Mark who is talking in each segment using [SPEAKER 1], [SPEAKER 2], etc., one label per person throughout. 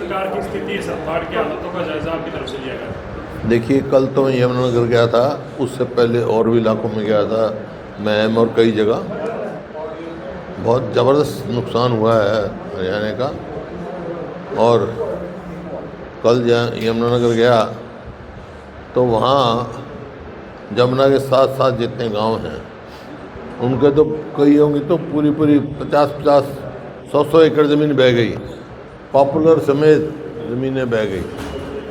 [SPEAKER 1] सरकार की स्थिति है, सब बाढ़ की हालातों का जायजा आपकी तरफ से लिया गया?
[SPEAKER 2] देखिए, कल तो मैं यमुनानगर गया था, उससे पहले और भी इलाकों में गया था, मैम और कई जगह। बहुत ज़बरदस्त नुकसान हुआ है हरियाणा का। और कल यमुनानगर गया तो वहाँ जमुना के साथ साथ जितने गांव हैं उनके तो कईयों की तो पूरी 50-50, 100-100 एकड़ ज़मीन बह गई, पॉपुलर समेत ज़मीनें बह गई।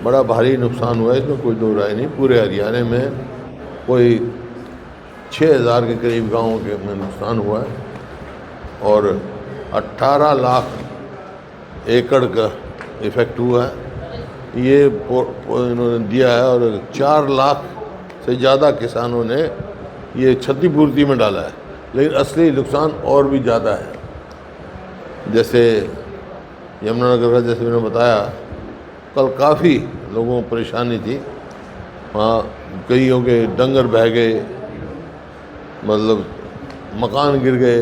[SPEAKER 2] बड़ा भारी नुकसान हुआ है, इसमें कोई दो राय नहीं। पूरे हरियाणा में कोई 6000 के करीब गाँवों के में नुकसान हुआ है और 18 लाख एकड़ का इफ़ेक्ट हुआ है, ये इन्होंने दिया है। और 4 लाख से ज़्यादा किसानों ने ये क्षतिपूर्ति में डाला है, लेकिन असली नुकसान और भी ज़्यादा है। जैसे यमुनानगर का, जैसे मैंने बताया, कल काफ़ी लोगों को परेशानी थी। वहाँ कईयों के डंगर बह गए, मतलब मकान गिर गए,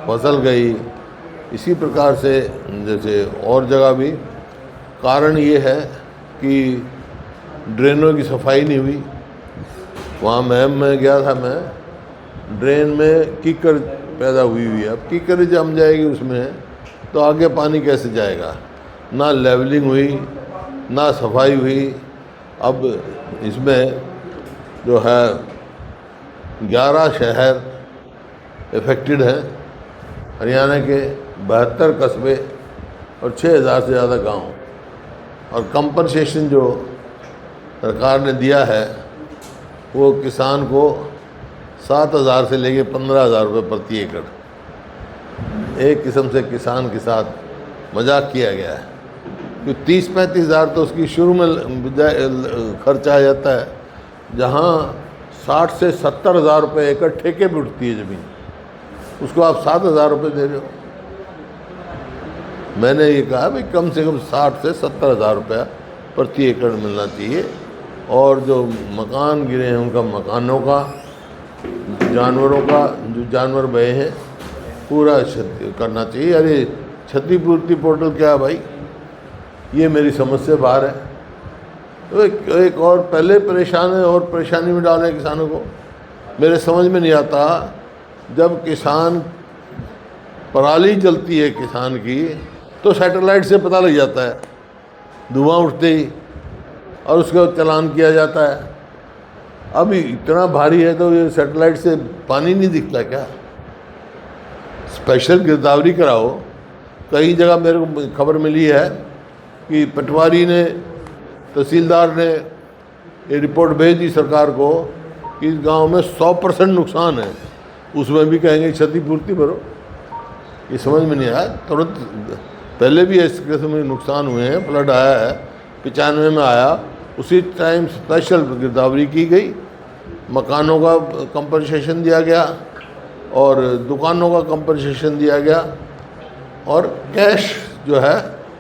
[SPEAKER 2] फसल गई। इसी प्रकार से जैसे और जगह भी कारण ये है कि ड्रेनों की सफाई नहीं हुई। वहाँ महम में गया था मैं, ड्रेन में कीकर पैदा हुई है। अब कीकर जम जाएगी उसमें तो आगे पानी कैसे जाएगा? ना लेवलिंग हुई, ना सफाई हुई। अब इसमें जो है 11 शहर इफ़ेक्टेड हैं, हरियाणा के 72 कस्बे और 6000 से ज़्यादा गांव। और कंपनसेशन जो सरकार ने दिया है वो किसान को 7000 से लेके 15000 रुपये प्रति एकड़। एक किस्म से किसान के साथ मजाक किया गया है, कि 30-35 हज़ार तो उसकी शुरू में खर्चा आ जाता है, जहाँ 60 से 70 हज़ार रुपये एकड़ ठेके पे उठती है ज़मीन, उसको आप 7000 रुपये दे रहे हो। मैंने ये कहा भाई कम से कम 60 से 70 हज़ार रुपया प्रति एकड़ मिलना चाहिए। और जो मकान गिरे हैं उनका मकानों का, जानवरों का, जो जानवर बहे हैं, पूरा करना चाहिए। अरे क्षतिपूर्ति पोर्टल क्या है भाई? ये मेरी समझ से बाहर है। तो एक और पहले परेशान है और परेशानी में डाल रहे हैं किसानों को। मेरे समझ में नहीं आता, जब किसान पराली जलती है किसान की तो सैटेलाइट से पता लग जाता है, धुआं उठते ही, और उसका चालान किया जाता है। अब इतना भारी है तो ये सैटेलाइट से पानी नहीं दिखता क्या? स्पेशल गिरदावरी कराओ। कई जगह मेरे को खबर मिली है कि पटवारी ने, तहसीलदार ने ये रिपोर्ट भेज दी सरकार को कि इस गांव में 100% नुकसान है, उसमें भी कहेंगे क्षतिपूर्ति भरो। ये समझ में नहीं आया। तुरंत पहले भी इस किस्म के नुकसान हुए हैं, फ्लड आया है, 95 में आया, उसी टाइम स्पेशल गिरदावरी की गई, मकानों का कंपनसेशन दिया गया और दुकानों का कंपनसेशन दिया गया और कैश जो है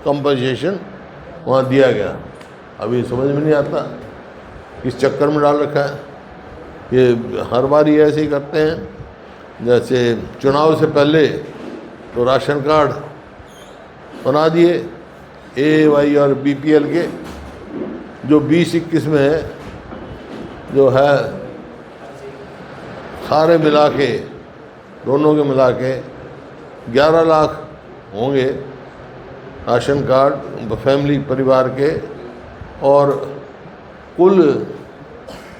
[SPEAKER 2] कंपनसेशन वहाँ दिया गया। अभी समझ में नहीं आता किस चक्कर में डाल रखा है। ये हर बार ये ऐसे ही करते हैं। जैसे चुनाव से पहले तो राशन कार्ड बना दिए AY और BPL के, जो 20-21 में है, जो है सारे मिला के, दोनों के मिला के 11 लाख होंगे राशन कार्ड फैमिली परिवार के। और कुल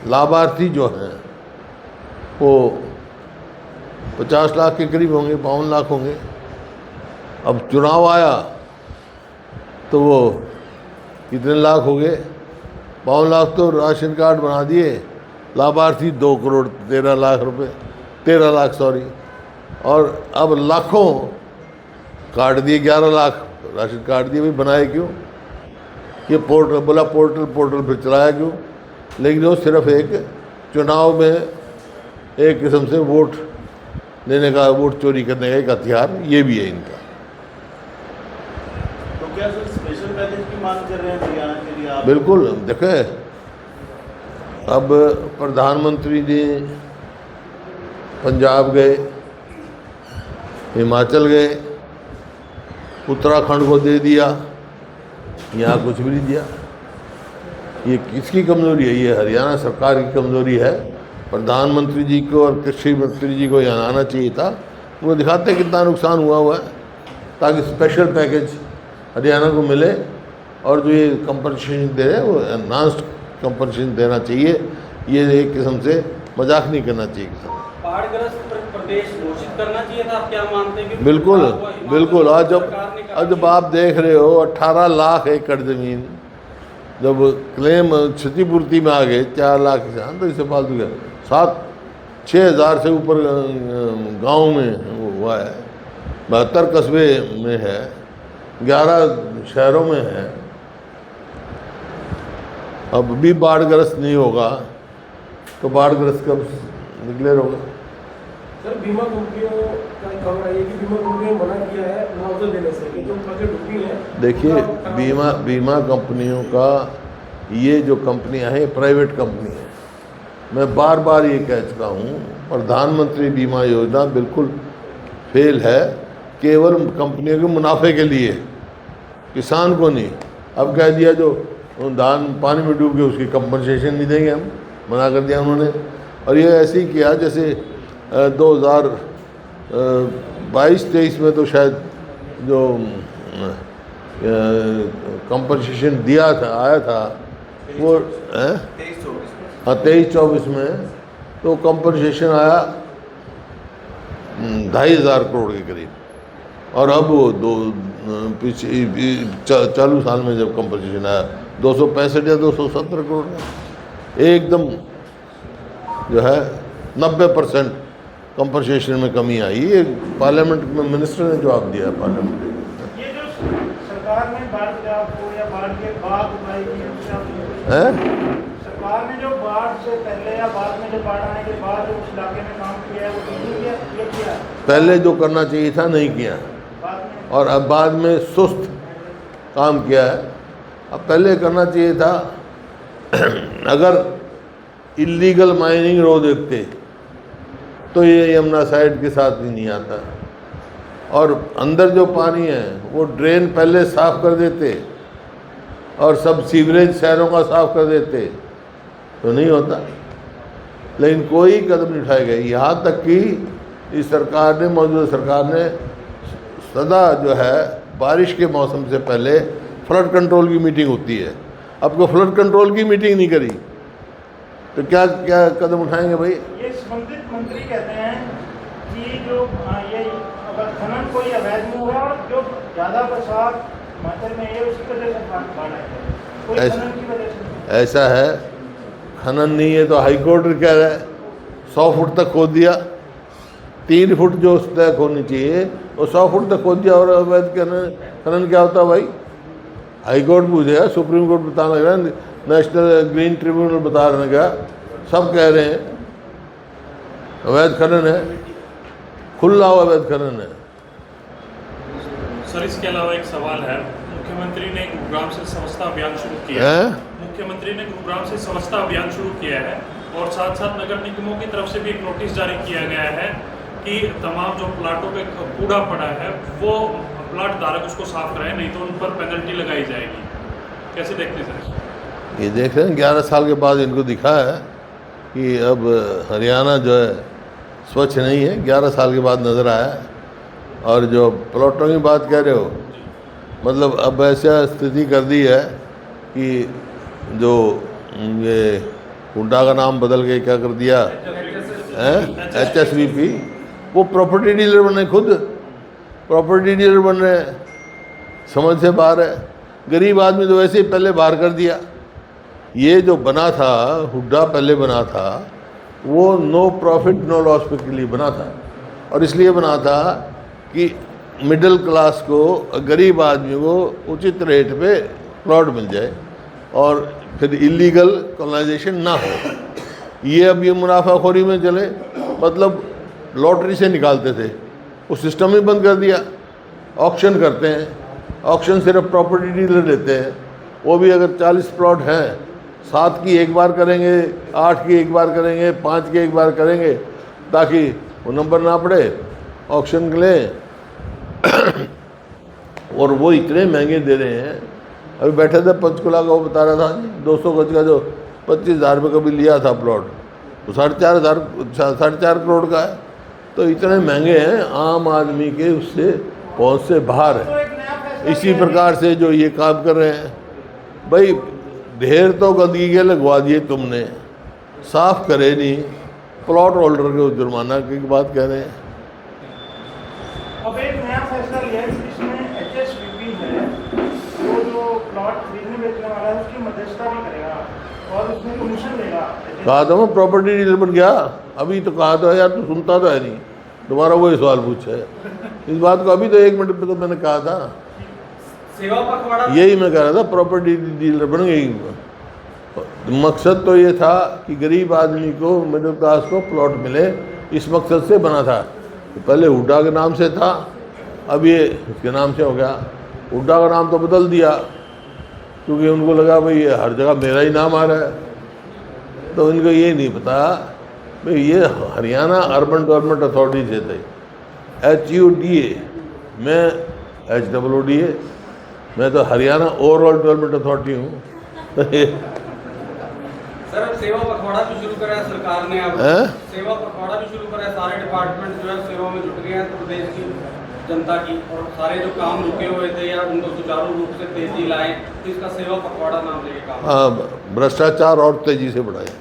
[SPEAKER 2] लाभार्थी जो हैं वो 50 लाख के करीब होंगे, 52 लाख होंगे। अब चुनाव आया तो वो कितने लाख हो गए? 52 लाख तो राशन कार्ड बना दिए, लाभार्थी 2 करोड़ 13 लाख रुपए, 13 लाख सॉरी। और अब लाखों काट दिए, 11 लाख राशन कार्ड दिए। भाई बनाए क्यों? ये पोर्टल बोला, पोर्टल फिर चलाया क्यों? लेकिन वो सिर्फ एक चुनाव में एक किस्म से वोट लेने का, वोट चोरी करने का एक हथियार ये भी है इनका।
[SPEAKER 3] तो क्या सर स्पेशल पैकेज की मांग कर रहे हैं हरियाणा के लिए आप?
[SPEAKER 2] बिल्कुल। देखें, अब प्रधानमंत्री ने पंजाब गए, हिमाचल गए, उत्तराखंड को दे दिया, यहाँ कुछ भी नहीं दिया। ये किसकी कमज़ोरी है? ये हरियाणा सरकार की कमज़ोरी है। प्रधानमंत्री जी को और कृषि मंत्री जी को यहाँ आना चाहिए था। वो दिखाते कितना नुकसान हुआ है, ताकि स्पेशल पैकेज हरियाणा को मिले, और जो ये कंपनसेशन दे रहे हैं वो एनहांस्ड कंपनसेशन देना चाहिए। ये एक किस्म से मजाक नहीं करना चाहिए।
[SPEAKER 4] बाढ़ग्रस्त प्रदेश घोषित करना चाहिए था, आप क्या मानते हैं?
[SPEAKER 2] बिल्कुल बिल्कुल। आज जब आप देख रहे हो 18 लाख एकड़ ज़मीन जब क्लेम क्षतिपूर्ति में आ गए, 4 लाख किसान, तो इससे फालतू गया। 7-6 हज़ार से ऊपर गांव में वो हुआ है, 72 कस्बे में है, 11 शहरों में है। अब भी बाढ़ग्रस्त नहीं होगा तो बाढ़ग्रस्त कब डिक्लेयर होगा?
[SPEAKER 5] सर, बीमा कंपनियों का खबर आई है कि बीमा कंपनियों ने मना किया है मुआवजा देने से, कि जो फसलें डूबी हैं।
[SPEAKER 2] देखिए, बीमा कंपनियों का, ये जो कंपनियां हैं प्राइवेट कंपनी है। मैं बार बार ये कह चुका हूँ, प्रधानमंत्री बीमा योजना बिल्कुल फेल है, केवल कंपनियों के मुनाफे के लिए, किसान को नहीं। अब कह दिया जो धान पानी में डूब गए उसकी कंपनसेशन नहीं देंगे हम, मना कर दिया उन्होंने। और ये ऐसे ही किया जैसे 2022-23 में तो शायद जो कंपनसेशन दिया था, आया था वो 23-24 में तो कंपनसेशन आया 2,500 करोड़ के करीब। और अब वो चालू साल में जब कंपनसेशन आया 265 या 270 करोड़ का, एकदम जो है 90% कंपनसेशन में कमी आई। ये पार्लियामेंट में मिनिस्टर ने जवाब दिया पार्लियामेंट में।
[SPEAKER 6] ये जो सरकार ने बाढ़ से आपको या बाढ़ के बाद उपाय किए उससे आप सरकार ने जो बाढ़ से पहले या बाद में जो बाढ़ आने के बाद जो उस इलाके में काम किया है वो नहीं किया, ये किया
[SPEAKER 2] पहले जो करना चाहिए था नहीं किया,
[SPEAKER 6] बाद में।
[SPEAKER 2] और अब बाद में सुस्त काम किया है। अब पहले करना चाहिए था अगर इलीगल माइनिंग रोक देते तो ये यमुना साइड के साथ ही नहीं आता, और अंदर जो पानी है वो ड्रेन पहले साफ़ कर देते और सब सीवरेज शहरों का साफ़ कर देते तो नहीं होता। लेकिन कोई कदम नहीं उठाए गए। यहाँ तक कि इस सरकार ने, मौजूदा सरकार ने सदा जो है बारिश के मौसम से पहले फ्लड कंट्रोल की मीटिंग होती है, अब को फ्लड कंट्रोल की मीटिंग नहीं करी तो क्या क्या कदम उठाएंगे भाई?
[SPEAKER 6] ये संबंधित मंत्री कहते हैं कि जो ये अगर खनन कोई अवैध में हुआ और जो ज़्यादा बरसात हिमाचल में है उसकी वजह से बाढ़ आई है, कोई खनन की वजह से।
[SPEAKER 2] ऐसा है, खनन नहीं है तो हाई कोर्ट कह रहा है 100 फुट तक खोद दिया, 3 फुट जो तक होनी चाहिए वो 100 फुट तक खोद दिया। और अवैध खनन क्या होता है भाई? हाई कोर्ट पूछेगा, सुप्रीम कोर्ट बताना लग रहा है, नेशनल ग्रीन ट्रिब्यूनल बता रहे क्या, सब कह रहे हैं अवैध खनन है, खुला हुआ अवैध खनन है।
[SPEAKER 1] सर, इसके अलावा एक सवाल है, मुख्यमंत्री ने गुरुग्राम से स्वच्छता अभियान शुरू किया है। मुख्यमंत्री ने गुरुग्राम से स्वच्छता अभियान शुरू किया है और साथ साथ नगर निगमों की तरफ से भी एक नोटिस जारी किया गया है कि तमाम जो प्लाटों पे कूड़ा पड़ा है वो प्लाट धारक उसको साफ कराए, नहीं तो उन पर पेनल्टी लगाई जाएगी। कैसे देखते हैं सर?
[SPEAKER 2] ये देख रहे हैं 11 साल के बाद इनको दिखा है कि अब हरियाणा जो है स्वच्छ नहीं है, 11 साल के बाद नज़र आया है। और जो प्लॉटों की बात कह रहे हो, मतलब अब ऐसा स्थिति कर दी है कि जो ये हुड्डा का नाम बदल के क्या कर दिया है, HSVP, वो प्रॉपर्टी डीलर बने, खुद प्रॉपर्टी डीलर बन रहे हैं, समझ से बाहर है। गरीब आदमी तो वैसे ही पहले बाहर कर दिया। ये जो बना था, हुड्डा पहले बना था, वो नो प्रॉफिट नो लॉस के लिए बना था, और इसलिए बना था कि मिडिल क्लास को, गरीब आदमी को उचित रेट पे प्लॉट मिल जाए और फिर इलीगल कॉलोनाइजेशन ना हो। ये अब ये मुनाफाखोरी में चले, मतलब लॉटरी से निकालते थे, वो सिस्टम ही बंद कर दिया। ऑक्शन करते हैं, ऑक्शन सिर्फ प्रॉपर्टी डीलर लेते हैं, वो भी अगर 40 प्लॉट हैं, 7 की एक बार करेंगे, 8 की एक बार करेंगे, 5 की एक बार करेंगे, ताकि वो नंबर ना पड़े, ऑक्शन के लिए। और वो इतने महंगे दे रहे हैं अभी बैठे थे पंचकुला का, वो बता रहा था 200 गज का जो 25,000 रुपये कभी लिया था प्लॉट, वो 4.5 करोड़ का है। तो इतने महंगे हैं, आम आदमी के उससे पहुँच से बाहर
[SPEAKER 6] तो
[SPEAKER 2] है।
[SPEAKER 6] एक नया फैसला
[SPEAKER 2] इसी
[SPEAKER 6] किया है।
[SPEAKER 2] प्रकार से जो ये काम कर रहे हैं, भाई ढेर तो गंदगी के लगवा दिए तुमने, साफ करे नहीं, प्लॉट होल्डर के जुर्माना की बात कह रहे हैं।
[SPEAKER 6] अब एक नया फैसला लिया है जिसमें HSBB है, वो जो प्लॉट खरीदने बेचने वाला है उसकी मध्यस्थता भी करेगा और उसमें कमीशन देगा।
[SPEAKER 2] कहा था मैं प्रॉपर्टी डीलर बन गया, अभी तो कहा था यार, तू सुनता तो है नहीं, दोबारा वही सवाल पूछा है इस बात को। अभी तो 1 मिनट पे तो मैंने कहा था,
[SPEAKER 4] सेवा पखवाड़ा
[SPEAKER 2] यही मैं कह रहा था, प्रॉपर्टी डीलर बन गई। मकसद तो ये था कि गरीब आदमी को, मिडिल क्लास को प्लॉट मिले, इस मकसद से बना था। तो पहले हुड्डा के नाम से था, अब ये उसके नाम से हो गया। हुड्डा का नाम तो बदल दिया क्योंकि उनको लगा भाई ये हर जगह मेरा ही नाम आ रहा है, तो इनको ये नहीं पता भाई ये हरियाणा अर्बन डेवलपमेंट अथॉरिटी से थे, HUDA, मैं HOODA, मैं तो हरियाणा ओवरऑल डेवलपमेंट अथॉरिटी हूँ।
[SPEAKER 4] सर अब सेवा पखवाड़ा भी शुरू करा है सरकार ने, अब
[SPEAKER 2] हैं?
[SPEAKER 4] सेवा पखवाड़ा भी शुरू करा है, सारे डिपार्टमेंट जो है सेवा में जुट गए हैं प्रदेश की जनता की, और सारे जो काम रुके हुए थे या उनको सुचारू रूप से तेजी लाए, तो इसका सेवा पखवाड़ा नाम लेके काम।
[SPEAKER 2] हाँ, भ्रष्टाचार और तेजी से बढ़ाए।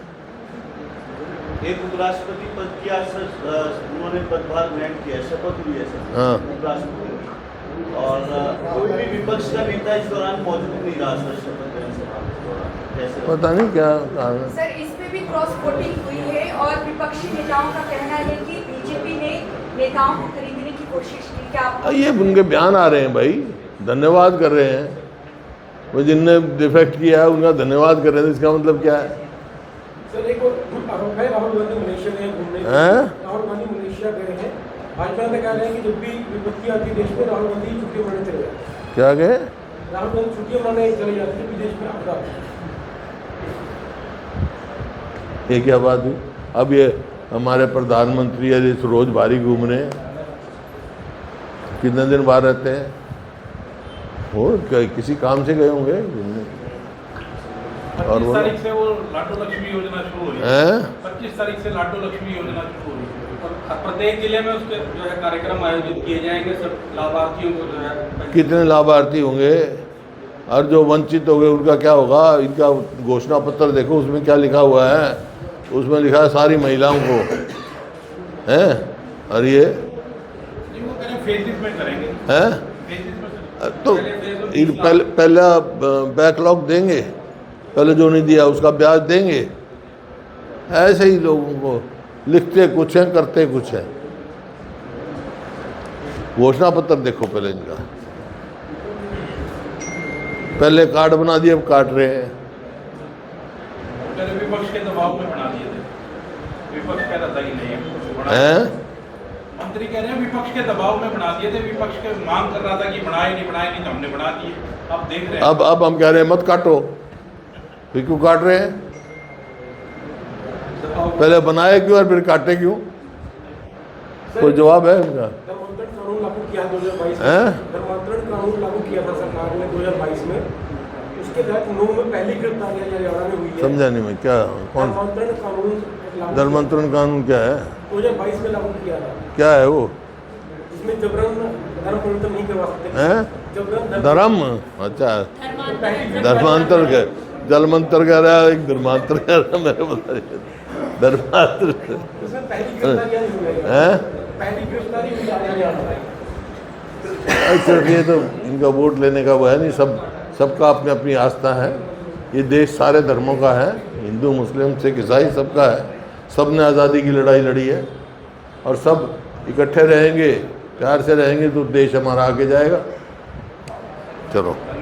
[SPEAKER 3] एक उपराष्ट्रपति पद की आज उन्होंने पदभार ग्रहण किया, शपथ ली है सर
[SPEAKER 2] हाँ।
[SPEAKER 3] उपराष्ट्रपति की। और कोई भी विपक्ष का नेता इस दौरान मौजूद नहीं रहा सर शपथ ग्रहण सभा के दौरान। कैसे
[SPEAKER 2] पता नहीं क्या कारण है।
[SPEAKER 7] सर इस पे भी क्रॉस वोटिंग हुई है और विपक्षी नेताओं का कहना है कि बीजेपी ने नेताओं को खरीदने की कोशिश की। क्या आप
[SPEAKER 2] ये उनके बयान आ रहे हैं भाई, धन्यवाद कर रहे हैं वो, जिनने डिफेक्ट किया है उनका धन्यवाद कर रहे हैं, इसका मतलब क्या है?
[SPEAKER 5] सर एक और आरोप है, राहुल गांधी मलेशिया गए घूमने,
[SPEAKER 2] हैं?
[SPEAKER 5] राहुल गांधी मलेशिया गए हैं, भाजपा ने कह रहे हैं कि जब भी विपत्ति आती है देश में राहुल गांधी छुट्टियां मनाने चले जाते हैं।
[SPEAKER 2] क्या गए?
[SPEAKER 5] राहुल गांधी छुट्टियां मनाने चले जाते हैं विदेश में आपदा।
[SPEAKER 2] ये क्या बात हुई? अब ये हमारे प्रधानमंत्री यदि रोज बाहरी घूम रहे हैं, कितने दिन बाहर रहते हैं वो, किसी काम से गए होंगे घूमने। और
[SPEAKER 1] 25 तारीख से वो लाडो लक्ष्मी योजना शुरू हो रही है।
[SPEAKER 2] हैं?
[SPEAKER 1] 25 तारीख से लाडो लक्ष्मी योजना शुरू हो रही है और प्रत्येक जिले में उसके जो है कार्यक्रम आयोजित किए जाएंगे, सब लाभार्थियों को जो है।
[SPEAKER 2] कितने लाभार्थी होंगे और जो वंचित हो गए उनका क्या होगा? इनका घोषणा पत्र देखो, उसमें क्या लिखा हुआ है? उसमें लिखा है सारी महिलाओं को, हैं? और ये
[SPEAKER 1] जी वो करें फेजिस में करेंगे,
[SPEAKER 2] हैं?
[SPEAKER 1] फेजिस में
[SPEAKER 2] तो पहला बैकलॉग देंगे, पहले जो नहीं दिया उसका ब्याज देंगे। ऐसे ही लोगों को लिखते कुछ हैं, करते कुछ हैं। घोषणा पत्र देखो पहले इनका, पहले कार्ड बना दिए, अब काट रहे हैं।
[SPEAKER 1] पहले विपक्ष के दबाव में बना दिए थे, विपक्ष कह रहा था कि नहीं
[SPEAKER 2] हैं?
[SPEAKER 1] मंत्री कह रहे हैं विपक्ष के दबाव में बना दिए थे, विपक्ष के मांग कर रहा था कि बनाए नहीं तो हमने बना दिए। अब देख रहे हैं
[SPEAKER 2] अब हम कह रहे हैं मत काटो, फिर क्यों काट रहे हैं? पहले बनाए क्यों और फिर काटे क्यों? कोई जवाब है इनका?
[SPEAKER 5] धर्मांतरण कानून लागू किया 2022
[SPEAKER 2] हैं?
[SPEAKER 5] में, धर्मांतरण कानून लागू किया था सरकार ने 2022 में, उसके तहत 9 में पहली गिरफ्तारी हरियाणा में हुई है।
[SPEAKER 2] समझा नहीं मैं, क्या कौन?
[SPEAKER 5] धर्मांतरण कानून लागू
[SPEAKER 2] धर्मांतरण कानून क्या है?
[SPEAKER 5] 2022 में लागू किया था,
[SPEAKER 2] क्या है वो?
[SPEAKER 5] जिसमें जबरन धर्म परिवर्तन नहीं करवा सकते।
[SPEAKER 2] हैं?
[SPEAKER 5] जबरन
[SPEAKER 2] धर्म? अच्छा,
[SPEAKER 5] पहली
[SPEAKER 2] धर्मांतर के जलमंत्र कह रहा है, एक धर्मांतर कह रहा है, मेरे बता धर्मांतर
[SPEAKER 5] उसमें पहली गिरफ्तारी हुई है।
[SPEAKER 2] हैं?
[SPEAKER 5] पहली गिरफ्तारी हुई हरियाणा में।
[SPEAKER 2] सिर्फ ये तो इनका वोट लेने का वो है नहीं, सबका अपनी अपनी आस्था है। ये देश सारे धर्मों का है, हिंदू मुस्लिम सिख ईसाई सबका है, सब ने आज़ादी की लड़ाई लड़ी है और सब इकट्ठे रहेंगे, प्यार से रहेंगे तो देश हमारा आगे जाएगा। चलो।